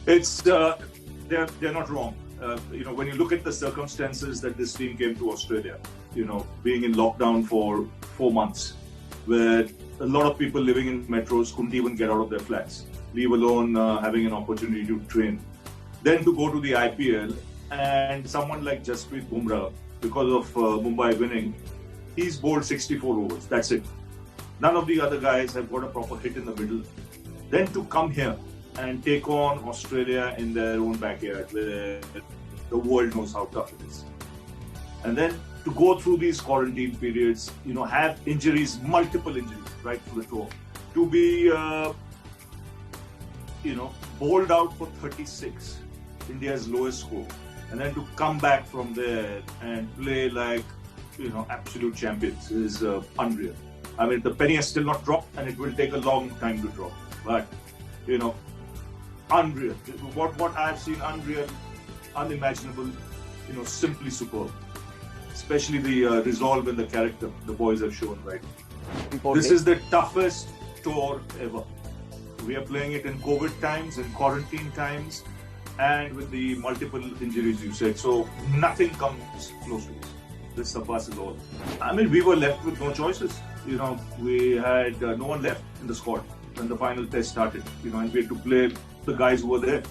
It's they're not wrong. When you look at the circumstances that this team came to Australia, being in lockdown for 4 months, where a lot of people living in metros couldn't even get out of their flats, leave alone having an opportunity to train. Then to go to the IPL and someone like Jasprit Bumrah, because of Mumbai winning, he's bowled 64 overs. That's it. None of the other guys have got a proper hit in the middle. Then to come here and take on Australia in their own backyard, where the world knows how tough it is. And then to go through these quarantine periods, have injuries, multiple injuries right through the tour, to be, bowled out for 36, India's lowest score, and then to come back from there and play like, absolute champions is unreal. I mean, the penny has still not dropped, and it will take a long time to drop. But, unreal. What I've seen, unreal, unimaginable, simply superb. Especially the resolve and the character the boys have shown, right? This is the toughest tour ever. We are playing it in COVID times, in quarantine times, and with the multiple injuries you said. So nothing comes close to this. This surpasses all. I mean, we were left with no choices. We had no one left in the squad when the final test started. And we had to play the guys who were there.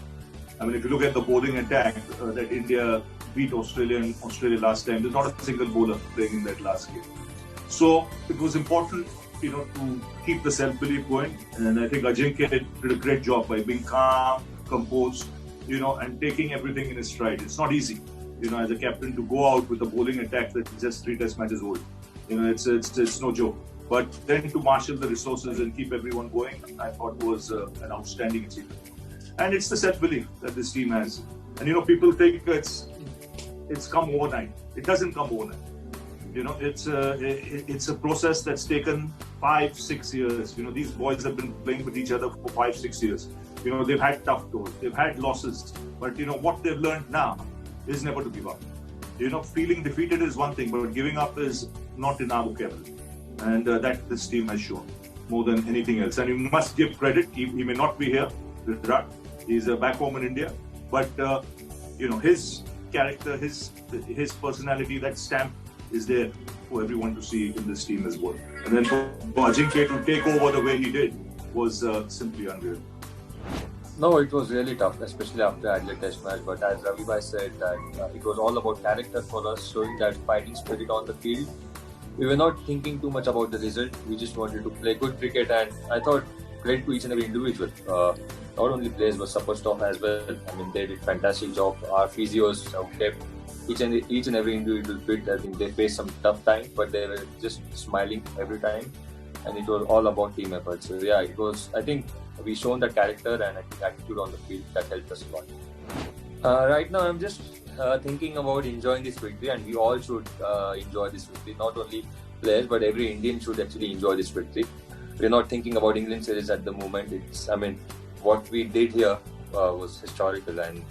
I mean, if you look at the bowling attack that India beat Australia last time, there's not a single bowler playing in that last game. So it was important, to keep the self-belief going. And I think Ajinkya did a great job by being calm, composed, and taking everything in his stride. It's not easy, as a captain to go out with a bowling attack that's just 3 test matches old. It's no joke. But then to marshal the resources and keep everyone going, I thought was an outstanding achievement. And it's the self-belief that this team has. And people think it's come overnight. It doesn't come overnight. It's a process that's taken 5-6 years. These boys have been playing with each other for 5-6 years. They've had tough tours, they've had losses, but what they've learned now is never to give up. Feeling defeated is one thing, but giving up is not in our vocabulary. And that this team has shown more than anything else. And you must give credit. He may not be here, Virat. He's back home in India, but his character, his personality, that stamp is there for everyone to see in this team as well. And then for Ajinkya to take over the way he did was simply unreal. No, it was really tough, especially after Adelaide Test match. But as Ravi said, that it was all about character for us, showing that fighting spirit on the field. We were not thinking too much about the result. We just wanted to play good cricket, and I thought credit to each and every individual. Not only players but support staff as well. I mean, they did fantastic job. Our physios kept each and every individual fit. I think they faced some tough time, but they were just smiling every time, and it was all about team effort. So yeah, it was. I think we shown that character and I think attitude on the field that helped us a lot. Right now, I'm just thinking about enjoying this victory, and we all should enjoy this victory. Not only players, but every Indian should actually enjoy this victory. We're not thinking about England series at the moment. What we did here was historical, and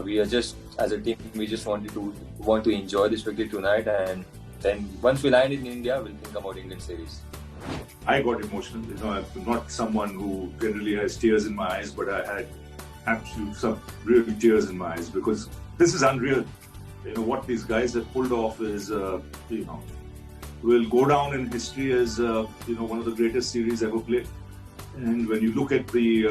we are just, as a team, we just want to enjoy this victory tonight, and then once we land in India, we'll think about England series. I got emotional. I'm not someone who generally has tears in my eyes, but I had some real tears in my eyes because this is unreal. What these guys have pulled off is, will go down in history as, one of the greatest series ever played. And when you look at the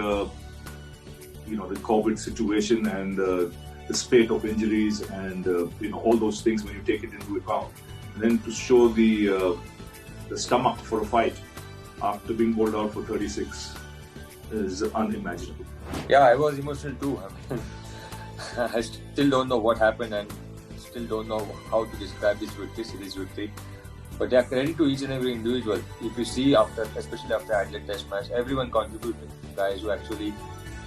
COVID situation and the spate of injuries and, all those things when you take it into account, and then to show the stomach for a fight after being bowled out for 36 is unimaginable. Yeah, I was emotional too. I still don't know what happened and still don't know how to describe this series victory. But yeah, credit to each and every individual. If you see, especially after Adelaide Test match, everyone contributed. Guys who actually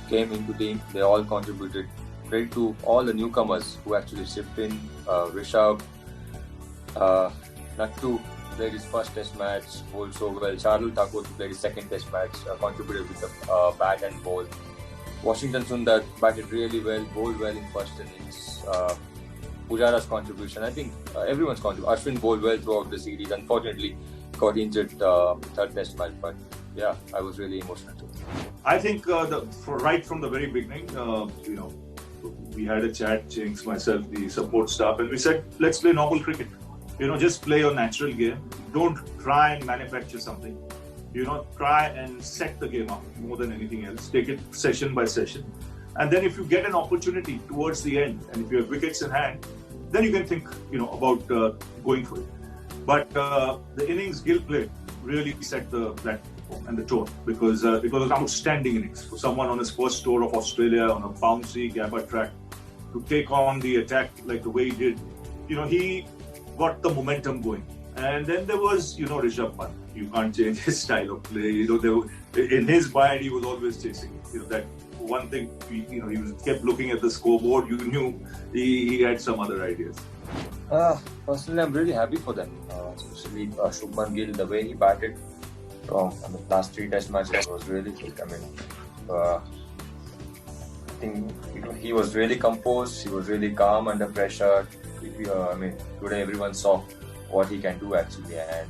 came into team, they all contributed. Credit to all the newcomers who actually shipped in. Rishabh, Nattu played his first Test match, bowled so well. Shardul Thakur played his second Test match, contributed with the bat and ball. Washington Sundar batted really well, bowled well in first innings. Pujara's contribution, I think everyone's contribution. Ashwin bowled well throughout the series. Unfortunately, got injured third Test match, but yeah, I was really emotional too. I think right from the very beginning, we had a chat, Jinx, myself, the support staff, and we said, let's play normal cricket. Just play your natural game. Don't try and manufacture something. Try and set the game up more than anything else. Take it session by session. And then if you get an opportunity towards the end, and if you have wickets in hand, then you can think, about going for it. But the innings Gill played really set the platform and the tone, because it was an outstanding innings for someone on his first tour of Australia on a bouncy Gabba track to take on the attack like the way he did. He got the momentum going. And then there was, Rishabh Pant. You can't change his style of play. In his mind, he was always chasing. That one thing. He kept looking at the scoreboard. You knew he had some other ideas. Personally, I'm really happy for them. Especially Shubman Gill, the way he batted from the last 3 Test matches was really good. I think he was really composed. He was really calm under pressure. Today everyone saw what he can do actually, and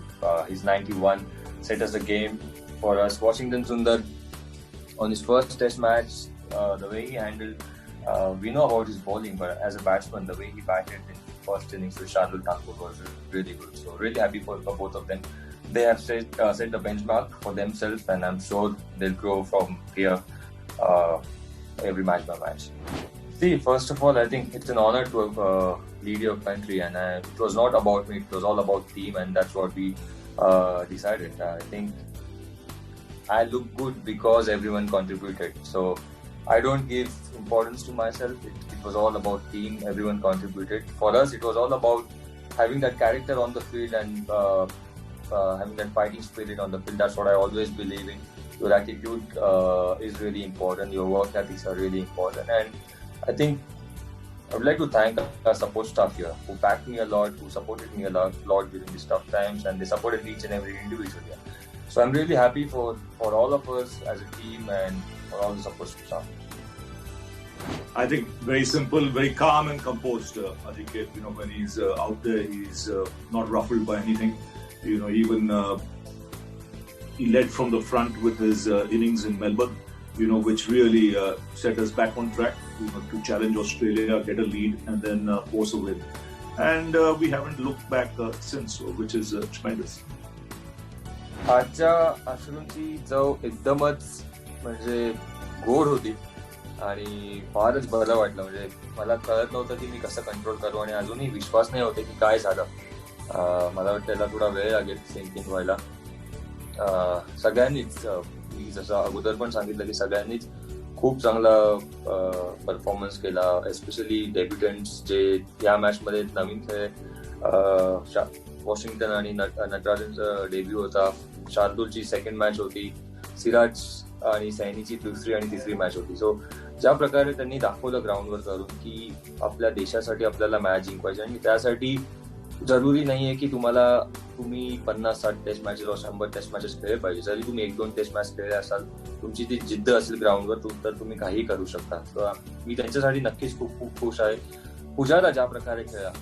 his 91 set us a game for us. Washington Sundar on his first Test match, the way he handled, we know about his bowling, but as a batsman, the way he batted in the first innings with Shardul Thakur was really good. So really happy for both of them. They have set the benchmark for themselves, and I'm sure they'll grow from here every match by match. See, first of all, I think it's an honor to lead your country, and it was not about me, it was all about team, and that's what we decided. I think I look good because everyone contributed. So I don't give importance to myself. It was all about team, everyone contributed. For us, it was all about having that character on the field and having that fighting spirit on the field. That's what I always believe in. Your attitude is really important. Your work ethics are really important. And I think I would like to thank our support staff here who backed me a lot, who supported me a lot during these tough times, and they supported each and every individual here. So I'm really happy for all of us as a team and for all the support staff. I think very simple, very calm and composed. Ajinkya, when he's out there, he's not ruffled by anything. Even he led from the front with his innings in Melbourne, which really set us back on track, to challenge Australia, get a lead, and then force a win. And we haven't looked back since, which is tremendous. आजच्या अश्रूंची चव एकदमच म्हणजे गोड होती आणि फारच बरं वाटलं. म्हणजे मला कळत नव्हतं की मी कसं कंट्रोल करू, आणि अजूनही विश्वास नाही होते की काय झालं. मला वाटतं त्याला थोडा वेळ लागेल सिंकिंग व्हायला. सगळ्यांनीच, मी जसं अगोदर पण सांगितलं की सगळ्यांनीच खूप चांगला परफॉर्मन्स केला. एस्पेशली डेब्युटंट्स जे या मॅचमध्ये नवीन खेळ, वॉशिंग्टन आणि नटराजनचा डेब्यू होता, शार्दूलची सेकंड मॅच होती, सिराज आणि सैनीची दुसरी आणि तिसरी मॅच होती. सो ज्या प्रकारे त्यांनी दाखवलं ग्राउंडवर करून की आपल्या देशासाठी आपल्याला मॅच जिंकवायची, आणि त्यासाठी जरुरी नाहीये की तुम्ही 50-60 टेस्ट मॅचेस व 100 टेस्ट मॅचेस खेळले पाहिजे. जरी तुम्ही 1-2 टेस्ट मॅच खेळले असाल, तुमची ती जिद्द असेल ग्राउंडवर, तर तुम्ही काही करू शकता. सो मी त्यांच्यासाठी नक्कीच खूप खूप खुश आहे. पुजारा ज्या प्रकारे खेळला,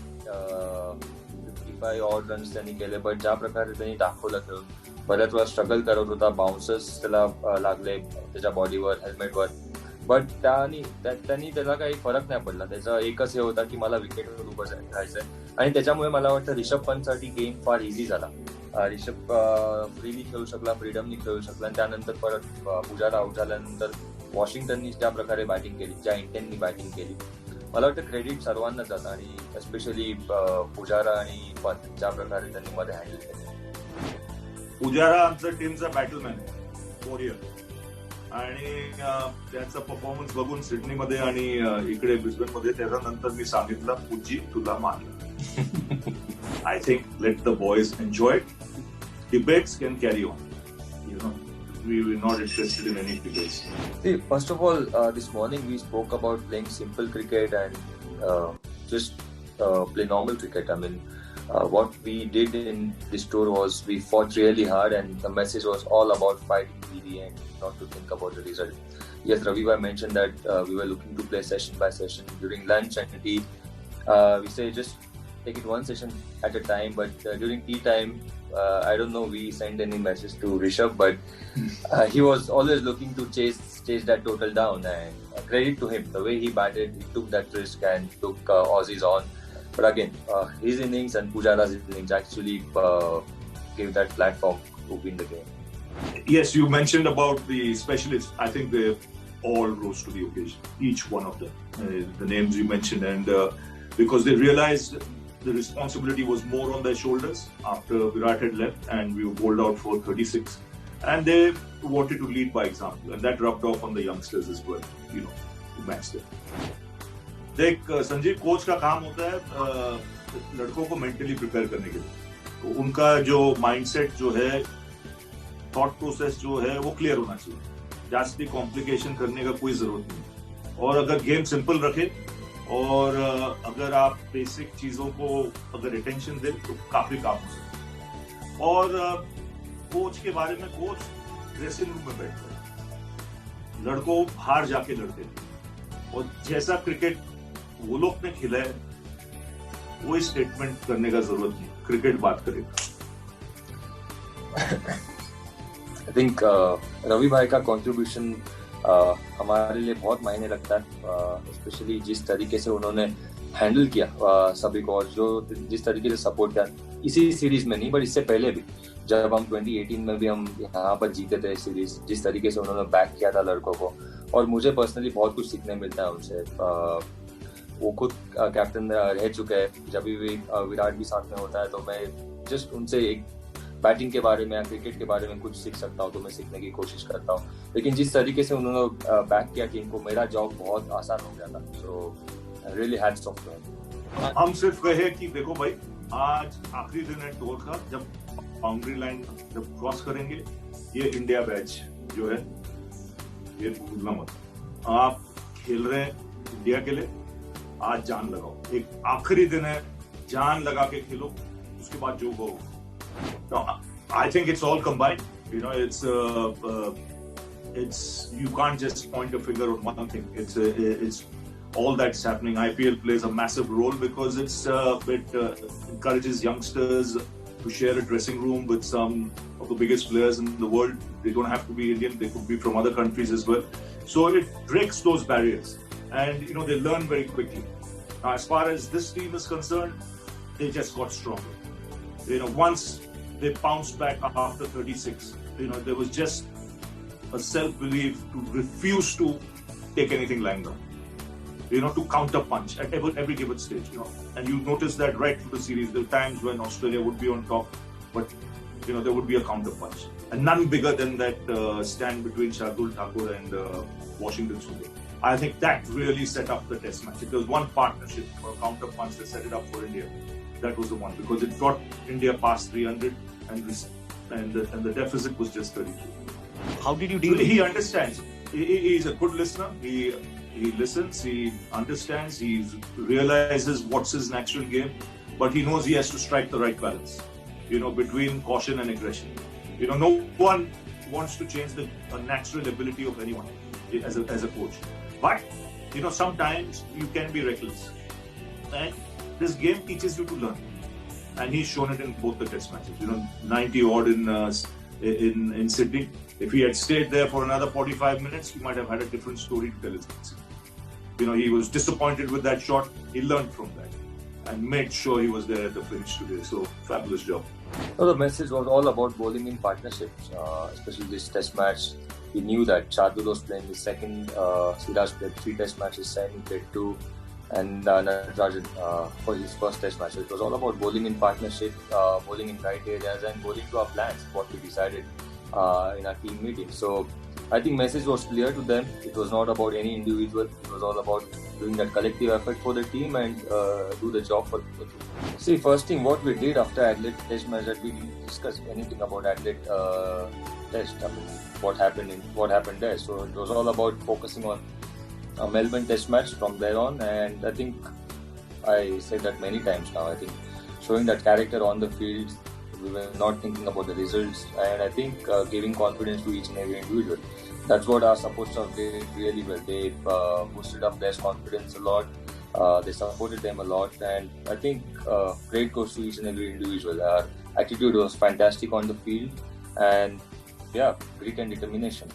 55 ऑड रन्स त्यांनी केले, बट ज्या प्रकारे त्यांनी दाखवलं खेळून, बऱ्याच वेळा स्ट्रगल करत होता, बाउन्सर्स त्याला लागले त्याच्या बॉडीवर, हेल्मेटवर, बट त्यांनी त्याला काही फरक नाही पडला. त्याचा एकच हे होता की मला विकेटवर उभं राहायचंय, आणि त्याच्यामुळे मला वाटतं रिषभ पंतसाठी गेम फार इझी झाला. रिषभ फ्रीली खेळू शकला, फ्रीडमनी खेळू शकला, आणि त्यानंतर परत पुजारा आउट झाल्यानंतर वॉशिंग्टननी ज्या प्रकारे बॅटिंग केली, ज्या इंटेंटनी बॅटिंग केली, मला वाटतं क्रेडिट सर्वांना जातं, आणि एस्पेशली पुजारा आणि पंत ज्या प्रकारे त्यांनी मध्ये हँडल केलं. पुजारा आमचा टीमचा बॅटलमॅन आहे, वॉरियर, आणि त्याचा परफॉर्मन्स बघून सिडनीमध्ये आणि इकडे ब्रिस्बेनमध्ये त्याच्यानंतर मी सांगितलं, पुजी तुला मान. I think let the boys enjoy. Debates can carry on. We were not interested in any debates. See, first of all, this morning we spoke about playing simple cricket and just play normal cricket. I mean, what we did in this tour was we fought really hard, and the message was all about fighting to the end, not to think about the result. Yes, Ravi bhai mentioned that we were looking to play session by session during lunch and tea. We say just take it one session at a time, but during tea time I don't know we sent any message to Rishabh, but he was always looking to chase that total down. And credit to him, the way he batted, he took that risk and took Aussies on. But again, his innings and Pujara's innings actually gave that platform to win the game. Yes, you mentioned about the specialists. I think they all rose to the occasion, each one of them. The names you mentioned, and because they realized the responsibility was more on their shoulders after Virat had left and we were bowled out for 36. And they wanted to lead by example, and that rubbed off on the youngsters as well, to match them. देख Sanjeev, coach का काम होता है लड़कों को mentally prepare करने के लिए. तो उनका जो माइंडसेट जो है, थॉट प्रोसेस जो है, वो क्लियर होना चाहिए. जास्ती कॉम्प्लिकेशन करने का कोई जरूरत नहीं. और अगर गेम सिंपल रखे और अगर आप बेसिक चीजों को अगर अटेंशन दें तो काफी काम हो सकता है. और कोच के बारे में, कोच ड्रेसिंग रूम में बैठते हैं, लड़कों बाहर जाके लड़ते हैं, और जैसा क्रिकेट वो लोग ने खेला है वो स्टेटमेंट करने का जरूरत नहीं. क्रिकेट बात करेगा. आई थिंक रवि भाई का कंट्रीब्यूशन हमारे लिए बहुत मायने रखता है, स्पेशली जिस तरीके से उन्होंने हैंडल किया सभी को, और जिस तरीके से सपोर्ट किया इसी सीरीज में नहीं बट इससे पहले भी, जब हम 2018 में भी हम यहाँ पर जीते थे सीरीज, जिस तरीके से उन्होंने बैक किया था लड़कों को. और मुझे पर्सनली बहुत कुछ सीखने मिलता है उनसे. वो खुद कैप्टन रह चुके हैं. जब भी विराट भी साथ में होता है तो मैं जस्ट उनसे एक बैटिंग के बारे में या क्रिकेट के बारे में कुछ सीख सकता हूँ तो मैं सीखने की कोशिश करता हूँ. लेकिन जिस तरीके से उन्होंने बैक किया टीम को, मेरा जॉब बहुत आसान हो गया था. So really hats off to him. हम सिर्फ कहे कि देखो भाई, आज आखिरी दिन है टूर का, जब बाउंड्री लाइन जब क्रॉस करेंगे, ये इंडिया बैच जो है ये भूलना मत. आप खेल रहे हैं इंडिया के लिए, आज जान लगाओ. एक आखिरी दिन है, जान लगा के खेलो, उसके बाद जो हो. No, I think it's all combined. It's you can't just point a finger on one thing. It's all that's happening. IPL plays a massive role because it encourages youngsters to share a dressing room with some of the biggest players in the world. They don't have to be Indian; they could be from other countries as well. So it breaks those barriers, and they learn very quickly. Now, as far as this team is concerned, they just got stronger. Once they bounced back after 36, there was just a self-belief to refuse to take anything lying down. To counter punch at every given stage. And you notice that right through the series. There were times when Australia would be on top, but there would be a counter punch, and none bigger than that stand between Shardul Thakur and Washington Sundar. I think that really set up the Test match. It was one partnership or a counter punch that set it up for India. That was the one, because it got India past 300 and the deficit was just 32. How did you deal with it? He understands. He's a good listener. He listens, he understands, he realizes what's his natural game, but he knows he has to strike the right balance, between caution and aggression. No one wants to change the natural ability of anyone as a coach. But, sometimes you can be reckless. And this game teaches you to learn. And he's shown it in both the Test matches. 90 odd in Sydney. If he had stayed there for another 45 minutes, he might have had a different story to tell his. He was disappointed with that shot. He learned from that and made sure he was there at the finish today. So, fabulous job. So the message was all about bowling in partnerships, especially this Test match. He knew that Shardul was playing the second, Siraj played 3 Test matches, Saini played 2, and Natarajan for his first Test match. So it was all about bowling in partnership, bowling in right areas, and bowling to our plans, what we decided in our team meeting. So I think message was clear to them. It was not about any individual. It was all about doing that collective effort for the team and do the job for the team. See, first thing what we did after Adelaide Test match, that we didn't discuss anything about Adelaide Test. I mean, what happened there. So it was all about focusing on a Melbourne Test match from there on. And I think I said that many times now. I think showing that character on the field. We were not thinking about the results, and I think giving confidence to each and every individual. That's what our support staff did really well. They boosted up their confidence a lot. They supported them a lot, and I think great goes to each and every individual. Our attitude was fantastic on the field, and yeah, grit and determination.